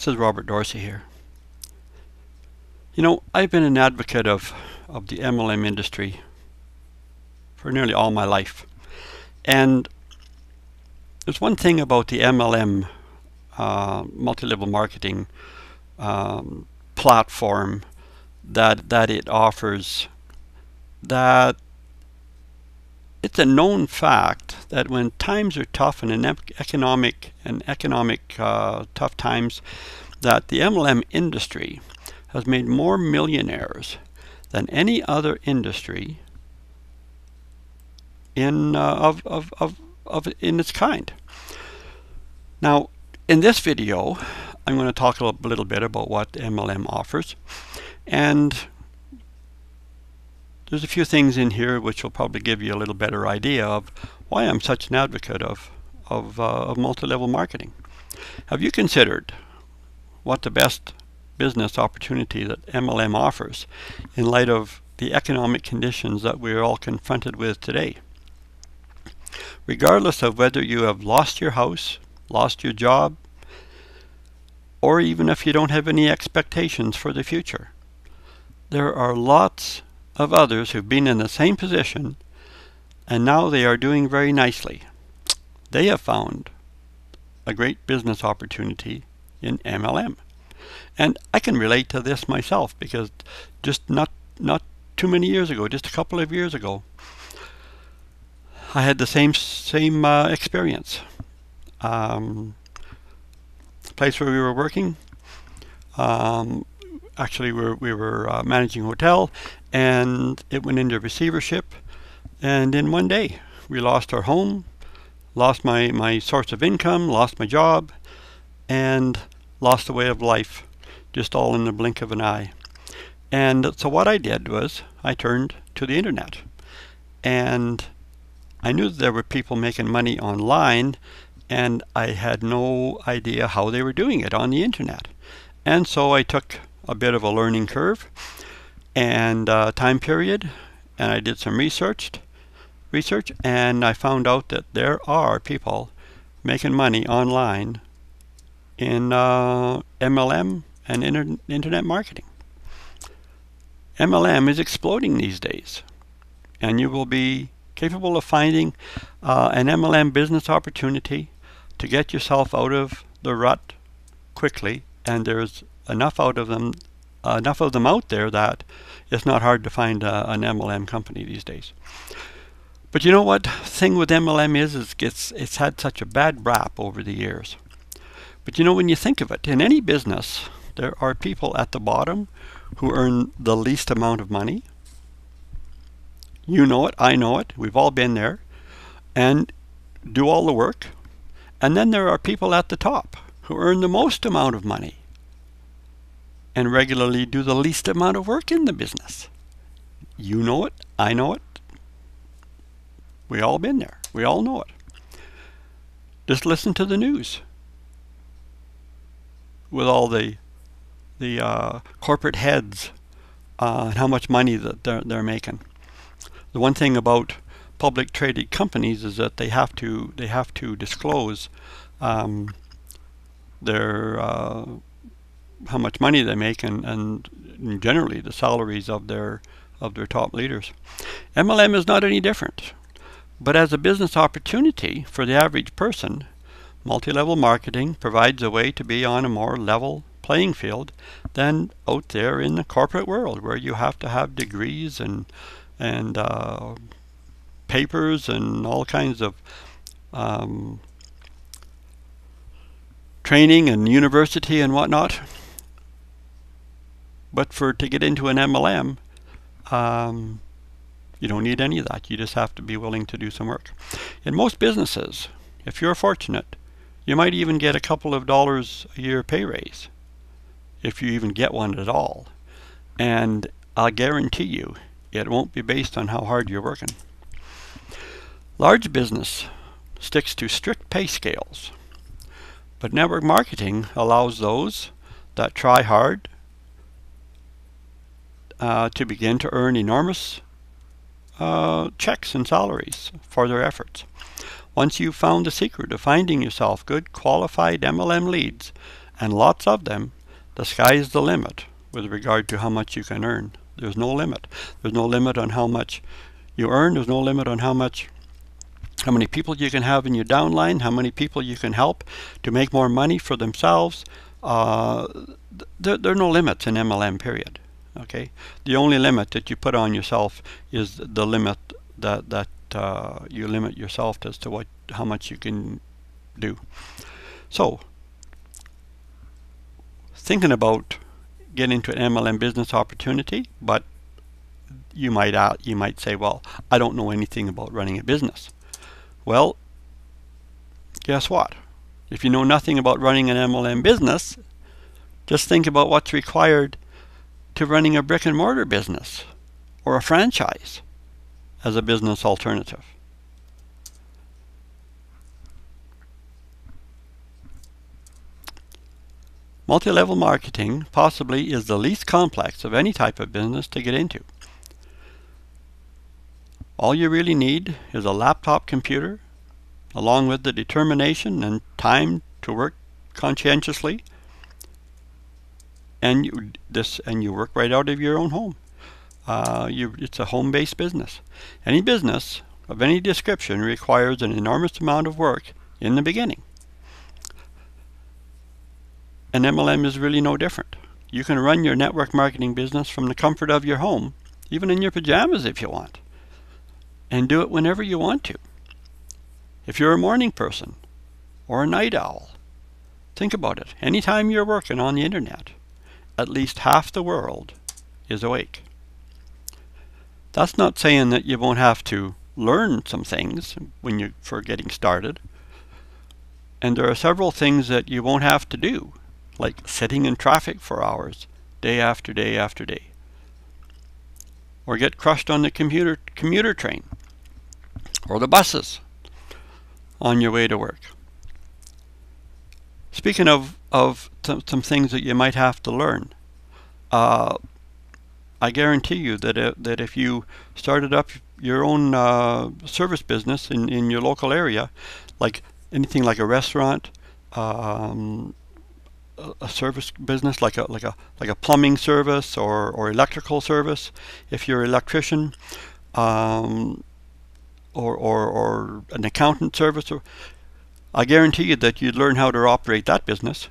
This is Robert Dorsey here. You know, I've been an advocate of the MLM industry for nearly all my life. And there's one thing about the MLM, multi-level marketing platform that it offers, that it's a known fact that when times are tough and in economic tough times, that the MLM industry has made more millionaires than any other industry in in its kind. Now, in this video, I'm going to talk a little bit about what MLM offers, and there's a few things in here which will probably give you a little better idea of why I'm such an advocate of multi-level marketing. Have you considered what the best business opportunity that MLM offers in light of the economic conditions that we're all confronted with today? Regardless of whether you have lost your house, lost your job, or even if you don't have any expectations for the future, there are lots of others who've been in the same position and now they are doing very nicely. They have found a great business opportunity in MLM. And I can relate to this myself because just not too many years ago, just a couple of years ago, I had the same experience. Place where we were working, actually we were managing a hotel, and it went into receivership, and in one day we lost our home, lost my source of income, lost my job, and lost the way of life, just all in the blink of an eye. And so what I did was I turned to the internet, and I knew that there were people making money online, and I had no idea how they were doing it on the internet. And so I took a bit of a learning curve and time period, and I did some research, and I found out that there are people making money online in MLM and internet marketing. MLM is exploding these days, and you will be capable of finding an MLM business opportunity to get yourself out of the rut quickly, and there's enough of them out there that it's not hard to find an MLM company these days. But you know what thing with MLM is it's had such a bad rap over the years. But you know, when you think of it, in any business there are people at the bottom who earn the least amount of money. You know it, I know it, we've all been there, and do all the work. And then there are people at the top who earn the most amount of money and regularly do the least amount of work in the business. You know it, I know it, we all been there, we all know it. Just listen to the news with all the corporate heads and how much money that they're making. The one thing about public traded companies is that they have to disclose their how much money they make and generally the salaries of their top leaders. MLM is not any different, but as a business opportunity for the average person, multi-level marketing provides a way to be on a more level playing field than out there in the corporate world, where you have to have degrees and papers and all kinds of training and university and whatnot. But to get into an MLM, you don't need any of that. You just have to be willing to do some work. In most businesses, if you're fortunate, you might even get a couple of dollars a year pay raise, if you even get one at all. And I'll guarantee you, it won't be based on how hard you're working. Large business sticks to strict pay scales, but network marketing allows those that try hard to begin to earn enormous checks and salaries for their efforts. Once you've found the secret of finding yourself good qualified MLM leads and lots of them, the sky is the limit with regard to how much you can earn. There's no limit. There's no limit on how much you earn. There's no limit on how many people you can have in your downline, how many people you can help to make more money for themselves. There are no limits in MLM, period. Okay, the only limit that you put on yourself is the limit that you limit yourself as to how much you can do. So, thinking about getting into an MLM business opportunity, but you might say, well, I don't know anything about running a business. Well, guess what? If you know nothing about running an MLM business, just think about what's required to running a brick and mortar business or a franchise as a business alternative. Multi-level marketing possibly is the least complex of any type of business to get into. All you really need is a laptop computer, along with the determination and time to work conscientiously, and you work right out of your own home. It's a home-based business. Any business of any description requires an enormous amount of work in the beginning. And MLM is really no different. You can run your network marketing business from the comfort of your home, even in your pajamas if you want, and do it whenever you want to. If you're a morning person or a night owl, think about it. Anytime you're working on the internet, at least half the world is awake. That's not saying that you won't have to learn some things for getting started. And there are several things that you won't have to do, like sitting in traffic for hours, day after day after day. Or get crushed on the commuter train or the buses on your way to work. Speaking of some things that you might have to learn, I guarantee you that if you started up your own service business in your local area, like anything like a restaurant, a service business like a plumbing service or electrical service, if you're an electrician, or an accountant service, I guarantee you that you'd learn how to operate that business.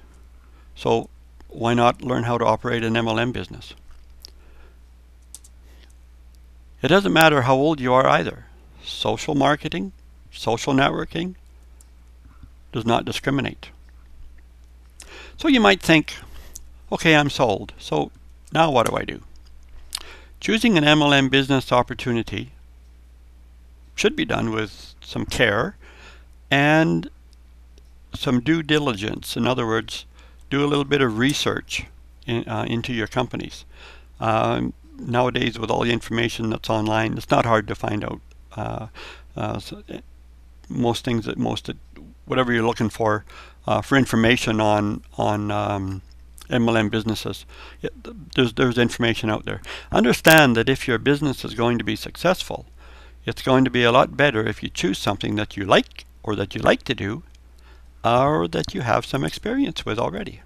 So why not learn how to operate an MLM business? It doesn't matter how old you are either. Social marketing, social networking does not discriminate. So you might think, okay, I'm sold. So now what do I do? Choosing an MLM business opportunity should be done with some care and some due diligence. In other words, do a little bit of research into your companies. Nowadays, with all the information that's online, it's not hard to find out whatever you're looking for information on MLM businesses. There's information out there. Understand that if your business is going to be successful, it's going to be a lot better if you choose something that you like or that you like to do, or that you have some experience with already.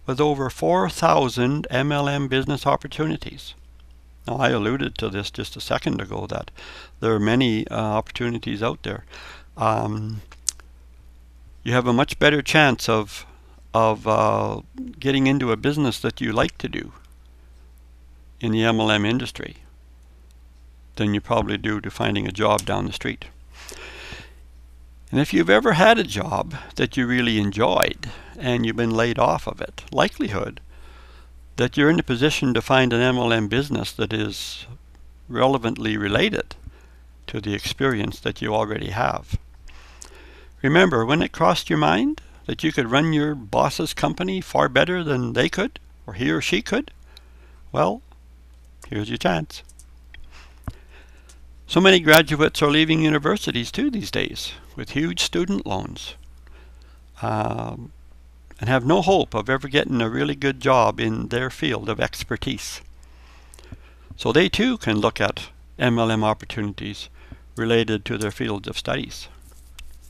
With over 4,000 MLM business opportunities. Now, I alluded to this just a second ago, that there are many opportunities out there. You have a much better chance of getting into a business that you like to do in the MLM industry than you probably do to finding a job down the street. And if you've ever had a job that you really enjoyed and you've been laid off of it, likelihood that you're in a position to find an MLM business that is relevantly related to the experience that you already have. Remember, when it crossed your mind that you could run your boss's company far better than they could, or he or she could, well, here's your chance. So many graduates are leaving universities too these days with huge student loans, and have no hope of ever getting a really good job in their field of expertise. So they too can look at MLM opportunities related to their fields of studies.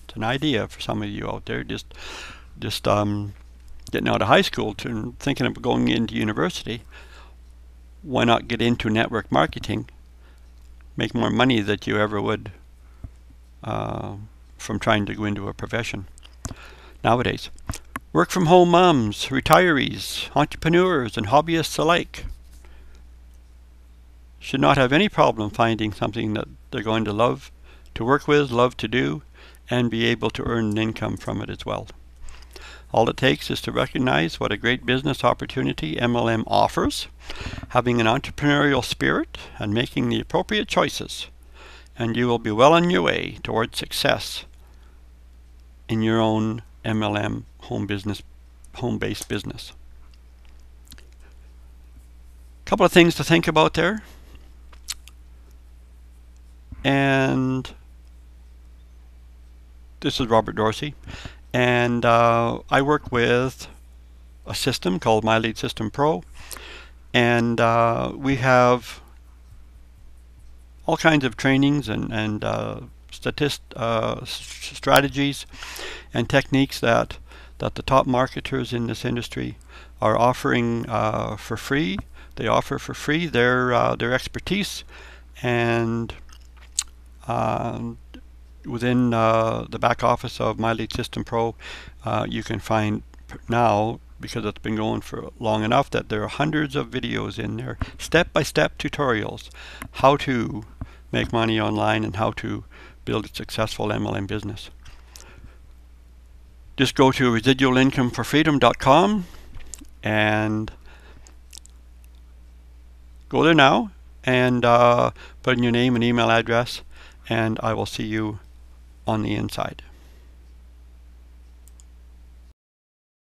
It's an idea for some of you out there. Just getting out of high school to thinking of going into university, why not get into network marketing, make more money than you ever would from trying to go into a profession nowadays. Work from home moms, retirees, entrepreneurs, and hobbyists alike should not have any problem finding something that they're going to love to work with, love to do, and be able to earn an income from it as well. All it takes is to recognize what a great business opportunity MLM offers, having an entrepreneurial spirit, and making the appropriate choices, and you will be well on your way towards success in your own MLM home-based business. A couple of things to think about there. And this is Robert Dorsey, and I work with a system called My Lead System Pro, and we have all kinds of trainings and strategies and techniques that the top marketers in this industry are offering for free. They offer for free their expertise, and within the back office of My Lead System Pro, you can find now, because it's been going for long enough, that there are hundreds of videos in there, step-by-step tutorials, how to make money online and how to build a successful MLM business. Just go to residualincomeforfreedom.com and go there now and put in your name and email address, and I will see you on the inside.